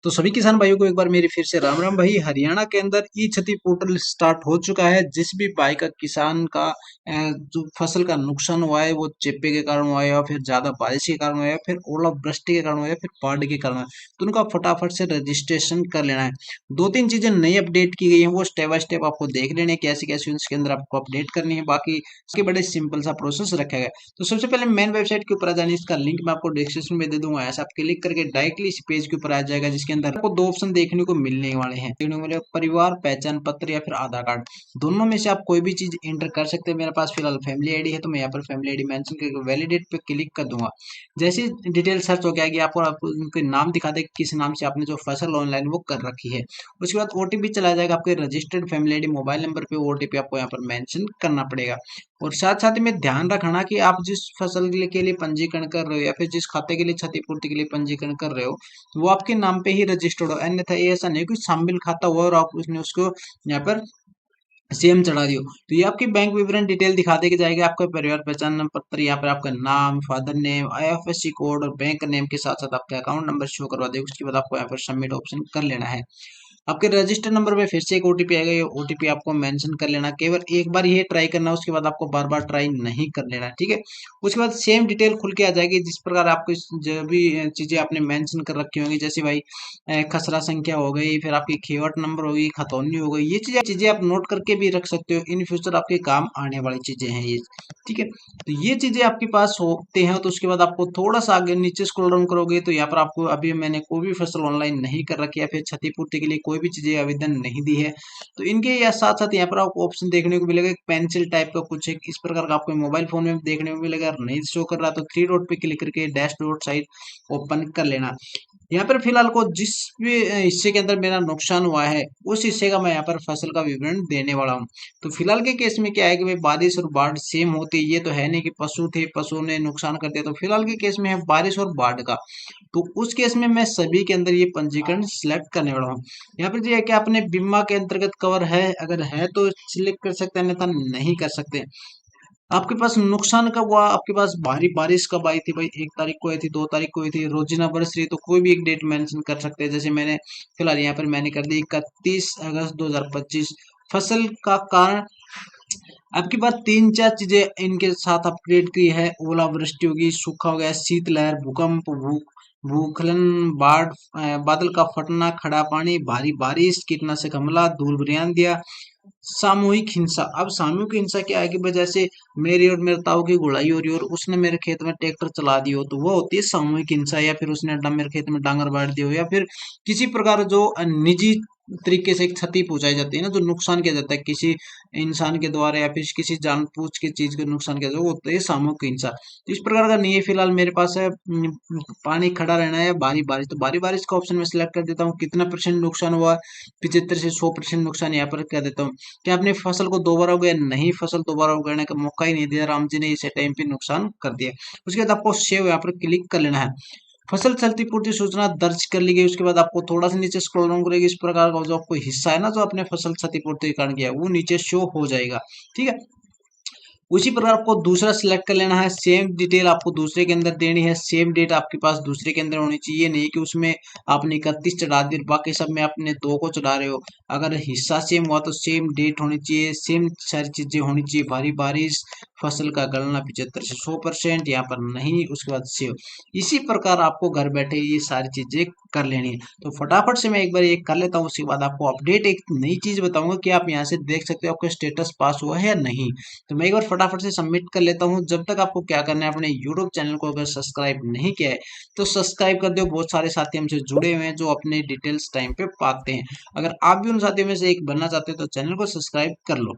तो सभी किसान भाइयों को एक बार मेरी फिर से राम राम भाई। हरियाणा के अंदर ई क्षति पोर्टल स्टार्ट हो चुका है। जिस भी भाई का किसान का जो फसल का नुकसान हुआ है वो चेपे के कारण हुआ है, या फिर ज्यादा बारिश के कारण हुआ है, या फिर ओलावृष्टि के कारण हुआ है, या फिर बाढ़ के कारण हुआ है, तो उनका फटाफट से रजिस्ट्रेशन कर लेना है। दो तीन चीजें नई अपडेट की गई है, वो स्टेप बाय स्टेप आपको देख लेने कैसे कैसे उसके अंदर आपको अपडेट करनी है। बाकी इसके बड़े सिंपल सा प्रोसेस रखा गया है। तो सबसे पहले मेन वेबसाइट के ऊपर आ जाने, इसका लिंक मैं आपको डिस्क्रिप्शन में दे दूंगा। ऐसा आप क्लिक करके डायरेक्टली इस पेज के ऊपर आ जाएगा, जिसके अंदर आपको दो ऑप्शन देखने को मिलने वाले हैं। देखने को मिलेगा परिवार पहचान पत्र या फिर आधार कार्ड। दोनों में से आप कोई भी चीज एंटर कर सकते हैं। मेरे पास फिलहाल फैमिली आईडी है, तो मैं यहाँ पर फैमिली आईडी मेंशन करके वैलिडेट पे क्लिक कर दूंगा। जैसे डिटेल सर्च हो गया, आपको उनके नाम दिखा दे किस नाम से आपने जो फसल ऑनलाइन वो कर रखी है। उसके बाद ओटीपी चला जाएगा आपके registered family ID mobile number पे। ओटीपी आपको यहाँ पर मेंशन करना पड़ेगा। और साथ साथ में ध्यान रखना कि आप जिस फसल के लिए पंजीकरण कर रहे हो, या फिर जिस खाते के लिए क्षतिपूर्ति के लिए पंजीकरण कर रहे हो, वो आपके नाम पे ही रजिस्टर्ड हो। अन्यथा ये ऐसा नहीं कि शामिल खाता हुआ और आप उसने उसको यहाँ पर सेम चढ़ा दियो। तो ये आपकी बैंक विवरण डिटेल दिखा देगी जाएगा। आपका परिवार पहचान पत्र, यहाँ पर आपका नाम, फादर नेम, आईएफएससी कोड और बैंक नेम के साथ साथ आपका अकाउंट नंबर शो करवा देगा। उसके बाद आपको यहाँ पर सबमिट ऑप्शन कर लेना है। आपके रजिस्टर नंबर पे फिर से एक ओटीपी आएगा, ये ओटीपी आपको मेंशन कर लेना। केवल एक बार ये ट्राई करना, उसके बाद आपको बार बार ट्राई नहीं कर लेना, ठीक है। उसके बाद सेम डिटेल खुल के आ जाएगी, जिस प्रकार आपको जो भी चीजें आपने मेंशन कर रखी होंगी, जैसे भाई खसरा संख्या हो गई, फिर आपकी खेवट नंबर होगी, खतौनी हो गई। ये चीजें आप नोट करके भी रख सकते हो, इन फ्यूचर आपके काम आने वाली चीजें हैं ये, ठीक है। तो ये चीजें आपके पास होते हैं। तो उसके बाद आपको थोड़ा सा आगे नीचे स्क्रॉल डाउन करोगे, तो यहाँ पर आपको अभी मैंने कोई भी फसल ऑनलाइन नहीं कर रखी है, फिर क्षतिपूर्ति के लिए कोई भी चीजें आवेदन नहीं दी है, तो इनके या साथ साथ यहाँ पर आपको ऑप्शन देखने को मिलेगा, एक पेंसिल टाइप का कुछ एक इस प्रकार का आपको मोबाइल फोन में देखने को मिलेगा। अगर नहीं शो कर रहा तो थ्री डॉट पे क्लिक करके डैश डॉट साइट ओपन कर लेना। यहाँ पर फिलहाल को जिस भी हिस्से के अंदर मेरा नुकसान हुआ है, उस हिस्से का मैं यहाँ पर फसल का विवरण देने वाला हूँ। तो फिलहाल के केस में क्या है कि भाई बारिश और बाढ़ सेम होती है। ये तो है नहीं कि पशु थे, पशु ने नुकसान कर दिया। तो फिलहाल के केस में है बारिश और बाढ़ का। तो उस केस में मैं सभी के अंदर ये पंजीकरण सिलेक्ट करने वाला हूँ। यहाँ पर ये है कि आपने बीमा के अंतर्गत कवर है, अगर है तो सिलेक्ट कर सकते हैं, अन्यथा नहीं कर सकते। आपके पास नुकसान कब हुआ, आपके पास भारी बारिश कब आई थी भाई, 1 तारीख को आई थी, 2 तारीख को आई थी, रोजीना बरस रही है, तो कोई भी एक डेट मेंशन कर सकते हैं। जैसे मैंने फिलहाल यहाँ पर मैंने कर दी 31 अगस्त 2025। फसल का कारण आपके पास तीन चार चीजें इनके साथ अपग्रेड की है। ओलावृष्टि होगी, सूखा हो गया, शीतलहर, भूकंप, भूस्खलन, बाढ़, बादल का फटना, खड़ा पानी, भारी बारिश, कीटनाशक हमला, धूल भरियान दिया, सामूहिक हिंसा। अब सामूहिक हिंसा क्या है कि भाई जैसे मेरी और मेरे ताऊ की गुड़ाई हो रही हो और उसने मेरे खेत में ट्रैक्टर चला दिया हो, तो वो होती है सामूहिक हिंसा। या फिर उसने मेरे खेत में डांगर बांट दिया हो, या फिर किसी प्रकार जो निजी तरीके से एक क्षति पहुंचाई जाती है ना, जो नुकसान किया जाता है किसी इंसान के द्वारा, या फिर किसी जानबूझ के चीज को नुकसान किया जाता है, वो होता है सामूहिक हिंसा। तो इस प्रकार का नहीं है। फिलहाल मेरे पास है पानी खड़ा रहना है, भारी बारिश। तो भारी बारिश का ऑप्शन में सिलेक्ट कर देता हूँ। कितना परसेंट नुकसान हुआ, 75 से 100% नुकसान यहाँ पर कर देता हूँ। क्या आपने फसल को दोबारा उगाया, नहीं, फसल दोबारा उगाने का मौका ही नहीं दिया, राम जी ने इसे टाइम पे नुकसान कर दिया। उसके बाद आपको सेव यहाँ पर क्लिक कर लेना है। फसल क्षतिपूर्ति सूचना दर्ज कर ली गई। उसके बाद आपको थोड़ा सा नीचे स्क्रॉल डाउन करेगी, इस प्रकार का जो आपको हिस्सा है ना, जो आपने फसल क्षतिपूर्ति के कारण किया है, वो नीचे शो हो जाएगा, ठीक है। उसी प्रकार आपको दूसरा सिलेक्ट कर लेना है। सेम डिटेल आपको दूसरे के अंदर देनी है। सेम डेट आपके पास दूसरे के अंदर होनी चाहिए, नहीं कि उसमें आपने 31 चढ़ा दी और बाकी सब में आपने 2 को चढ़ा रहे हो। अगर हिस्सा सेम हुआ तो सेम डेट होनी चाहिए, सेम सारी चीजें होनी चाहिए। भारी बारिश, फसल का गलना 75 से 100%, यहाँ पर नहीं। उसके बाद सेव। इसी प्रकार आपको घर बैठे ये सारी चीजें कर लेनी है। तो फटाफट से मैं एक बार ये कर लेता हूँ, उसके बाद आपको अपडेट एक नई चीज बताऊंगा कि आप यहाँ से देख सकते हो आपका स्टेटस पास हुआ है या नहीं। तो मैं एक बार फटाफट से सबमिट कर लेता हूँ। जब तक आपको क्या करना है, अपने यूट्यूब चैनल को अगर सब्सक्राइब नहीं किया है तो सब्सक्राइब कर दो। बहुत सारे साथी हमसे जुड़े हुए हैं जो अपने डिटेल्स टाइम पे पाते हैं। अगर आप भी उन साथियों में से एक बनना चाहते हो तो चैनल को सब्सक्राइब कर लो।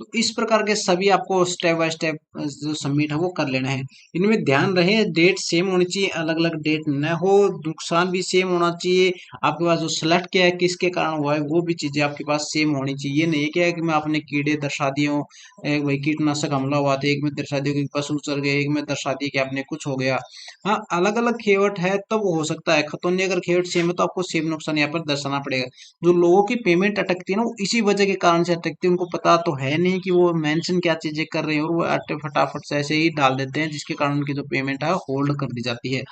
तो इस प्रकार के सभी आपको स्टेप बाय स्टेप जो सबमिट है वो कर लेना है। इनमें ध्यान रहे डेट सेम होनी चाहिए, अलग अलग डेट न हो, नुकसान भी सेम होना चाहिए। आपके पास जो सेलेक्ट किया है किसके कारण हुआ है वो भी चीजें आपके पास सेम होनी चाहिए। ये नहीं क्या है कि मैं आपने कीड़े दर्शा दिए हो, एक भाई कीटनाशक हमला हुआ था, एक में दर्शा दिया कि पशु चल गए, एक में दर्शा दिया कि आपने कुछ हो गया। हाँ, अलग अलग खेवट है तब हो सकता है। खतौनी अगर खेवट सेम है तो आपको सेम नुकसान यहाँ पर दर्शाना पड़ेगा। जो लोगों की पेमेंट अटकती है ना, वो इसी वजह के कारण से अटकती है। उनको पता तो है नहीं नहीं कि वो मेंशन क्या चीजें कर रहे हैं, और वो अट्टे फटाफट से ऐसे ही डाल देते हैं, जिसके कारण उनकी जो पेमेंट है होल्ड कर दी जाती है।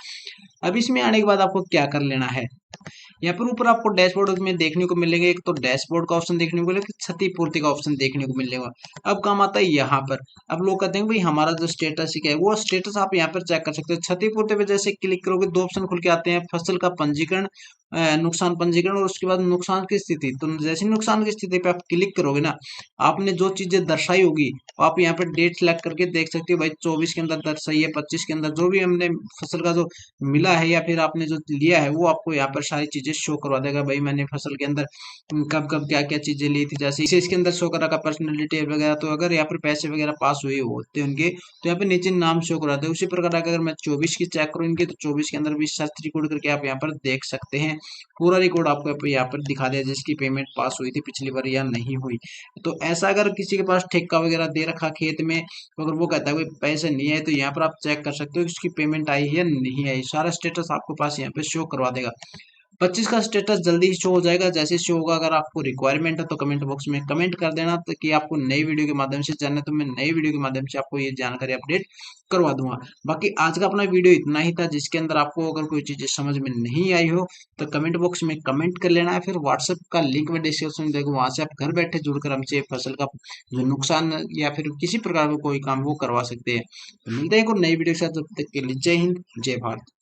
अब इसमें आने के बाद आपको क्या कर लेना है, यहाँ पर ऊपर आपको डैशबोर्ड में देखने को मिलेगा, एक तो डैशबोर्ड का ऑप्शन देखने को मिलेगा, क्षतिपूर्ति का ऑप्शन देखने को मिलेगा। अब काम आता है यहाँ पर। अब लोग कहते हैं भाई हमारा जो स्टेटस क्या है, वो स्टेटस आप यहाँ पर चेक कर सकते हो। क्षतिपूर्ति पे जैसे क्लिक करोगे, दो ऑप्शन खुल के आते हैं, फसल का पंजीकरण, नुकसान पंजीकरण, और उसके बाद नुकसान की स्थिति। तो जैसे नुकसान की स्थिति पे आप क्लिक करोगे ना, आपने जो चीजें दर्शाई होगी, तो आप यहाँ पर डेट सेलेक्ट करके देख सकते हो भाई 24 के अंदर दर्शाई है, 25 के अंदर, जो भी हमने फसल का जो मिला है या फिर आपने जो लिया है, वो आपको यहाँ पर सारी चीजें शो करवा देगा। भाई मैंने फसल के अंदर कब कब क्या क्या चीजें ली थी, जैसे इसे इसके अंदर शो कर रखा पर्सनल डिटेल वगैरह। तो अगर यहाँ पर पैसे वगैरह पास हुए होते हैं उनके, तो यहाँ पे नीचे नाम शो कराते हैं। उसी प्रकार अगर मैं 24 की चेक करूँ इनके, तो 24 के अंदर भी सर्च रिकॉर्ड करके आप यहाँ पर देख सकते हैं। पूरा रिकॉर्ड आपको यहाँ पर दिखा दिया, जिसकी पेमेंट पास हुई थी पिछली बार या नहीं हुई। तो ऐसा अगर किसी के पास ठेका वगैरह दे रखा खेत में, तो अगर वो कहता है कोई पैसे नहीं आए, तो यहाँ पर आप चेक कर सकते हो कि उसकी पेमेंट आई है या नहीं आई। सारा स्टेटस आपको पास यहाँ पे शो करवा देगा। 25 का स्टेटस जल्दी ही शो हो जाएगा, जैसे शो होगा। अगर आपको रिक्वायरमेंट है तो कमेंट बॉक्स में कमेंट कर देना, ताकि आपको नई वीडियो के माध्यम से जानना है, तो मैं नई वीडियो के माध्यम से आपको ये जानकारी अपडेट करवा दूंगा। बाकी आज का अपना वीडियो इतना ही था, जिसके अंदर आपको अगर कोई चीजें समझ में नहीं आई हो, तो कमेंट बॉक्स में कमेंट कर लेना है। फिर व्हाट्सएप का लिंक में डिस्क्रिप्शन में देखो, वहां से आप घर बैठे जुड़कर हमसे फसल का जो नुकसान या फिर किसी प्रकार का कोई काम वो करवा सकते हैं। तो मिलते हैं एक और नई वीडियो के साथ, जब तक के लिए जय हिंद जय भारत।